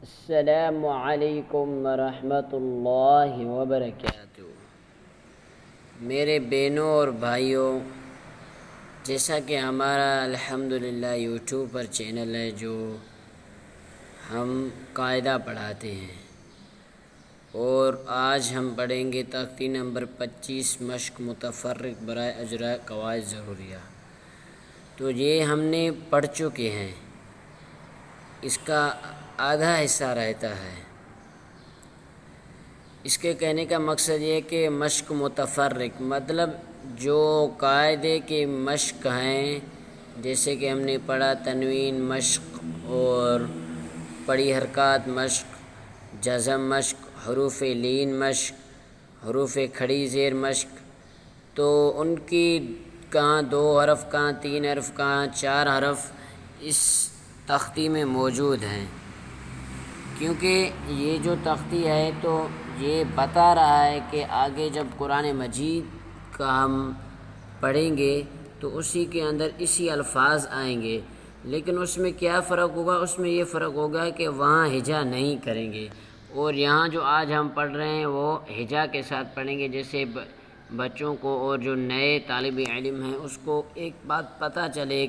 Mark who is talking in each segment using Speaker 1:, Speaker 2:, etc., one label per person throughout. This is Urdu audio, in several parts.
Speaker 1: السلام علیکم ورحمۃ اللہ وبرکاتہ۔ میرے بہنوں اور بھائیوں، جیسا کہ ہمارا الحمدللہ یوٹیوب پر چینل ہے جو ہم قاعدہ پڑھاتے ہیں، اور آج ہم پڑھیں گے تختی نمبر 25 مشق متفرق برائے اجراء قواعد ضروریہ۔ تو یہ ہم نے پڑھ چکے ہیں، اس کا آدھا حصہ رہتا ہے۔ اس کے کہنے کا مقصد یہ ہے کہ مشق متفرق مطلب جو قاعدے کے مشق ہیں، جیسے کہ ہم نے پڑھا تنوین مشق اور پڑی حرکات مشق، جزم مشق، حروف لین مشق، حروف کھڑی زیر مشق، تو ان کی کہاں 2 حرف، کہاں 3 حرف، کہاں 4 حرف اس تختی میں موجود ہیں، کیونکہ یہ جو تختی ہے تو یہ بتا رہا ہے کہ آگے جب قرآن مجید کا ہم پڑھیں گے تو اسی کے اندر اسی الفاظ آئیں گے، لیکن اس میں کیا فرق ہوگا؟ اس میں یہ فرق ہوگا کہ وہاں ہجا نہیں کریں گے، اور یہاں جو آج ہم پڑھ رہے ہیں وہ ہجا کے ساتھ پڑھیں گے۔ جیسے بچوں کو اور جو نئے طالب علم ہیں اس کو ایک بات پتہ چلے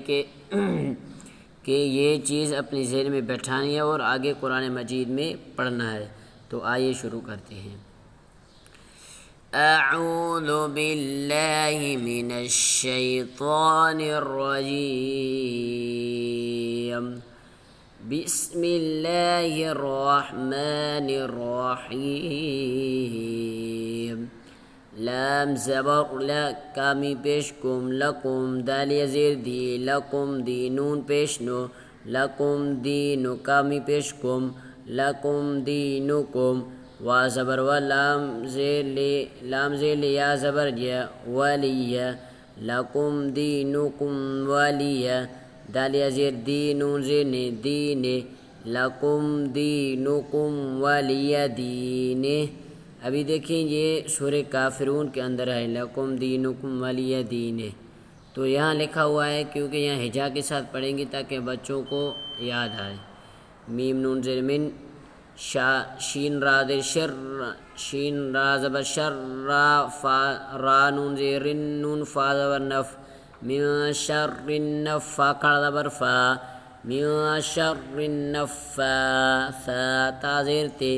Speaker 1: کہ یہ چیز اپنی ذہن میں بیٹھانی ہے اور آگے قرآن مجید میں پڑھنا ہے۔ تو آئیے شروع کرتے ہیں۔ اعوذ باللہ من الشیطان الرجیم، بسم اللہ الرحمن الرحیم۔ لام زبر لا کامی پیش کم، لکم دال زیر دی، لکم دی نون پیش نو، لکم دینو کامی پیش کم، لکم دینکم، وا زبر و لام زیر یا زبر یا ولیہ، لکم دینکم ولیہ، دال زیر دی نون زیر دین، لکم دینکم ولیہ دین۔ ابھی دیکھیں یہ سورہ کافرون کے اندر ہے، لکم دینکم ولیہ دین، تو یہاں لکھا ہوا ہے کیونکہ یہاں ہجا کے ساتھ پڑھیں گے تاکہ بچوں کو یاد آئے۔ میم نون زیر من، شین را زیر شر، شین را زبر شر، را نون زیر نون، فا زبر نف، من شر النف، فا کھڑا زبر فا، من شر النفا، فا تا زیر تے،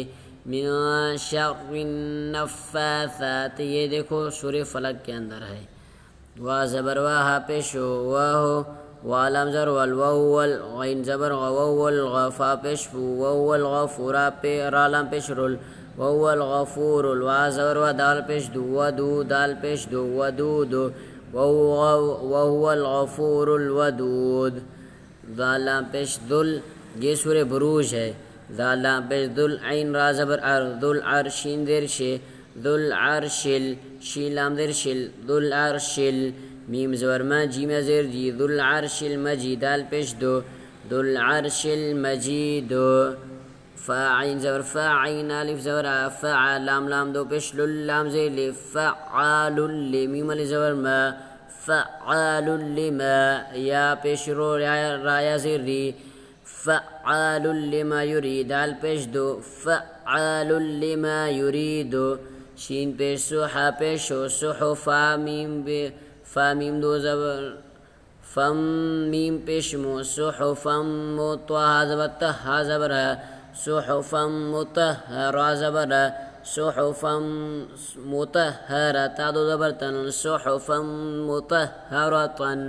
Speaker 1: من شر النفاثات، یہ دیکھو سورہ فلق کے اندر ہے۔ وا زبر واہ پیش واہ، والام زر والواول، غین زبر غواول، غفا پیش واول غفورا پہ، رالام پیش رول، واول غفور، وا زبر و دال پیش دو، ودو دال پیش دو، ودود، وهو الغفور الودود، دالام پیش دل، یہ سورہ بروج ہے، دالام پیش دل، عین را زبر ار، دل ار، شین دیر شے، دل عرشل، شین لام دیر شل، دل عرشل، میم زبر ما، جیم زیر جی، دل عرشل مجید، دال پیش دو، دل عرشل مجید، فا عین زبر فا، عین الف زبر آ، فا لام لام دو پیش لل، لام زیر لی، فعال لی، میم علی زبر ما، فعال لما، یا پیش رو، رایا زیر ری، فعال لما یرید، دال پیش دو، فعال لما یرید، شین پیش سو، حا پیش ہو، سحو، فا میم دو زبر، فم میم پیش مو، صحفم مطہرہ زبر تہا زبر ہے، صحفم مطہرہ زبر ہے، صحفم مطہرہ تا دو زبر تن، صحفم مطہرتن۔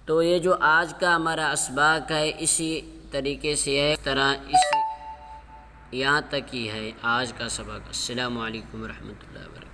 Speaker 1: تو یہ جو آج کا ہمارا اسباق ہے اسی طریقے سے ہے، اس طرح یہاں تک ہی ہے آج کا سبق۔ السلام علیکم ورحمۃ اللہ وبرکاتہ۔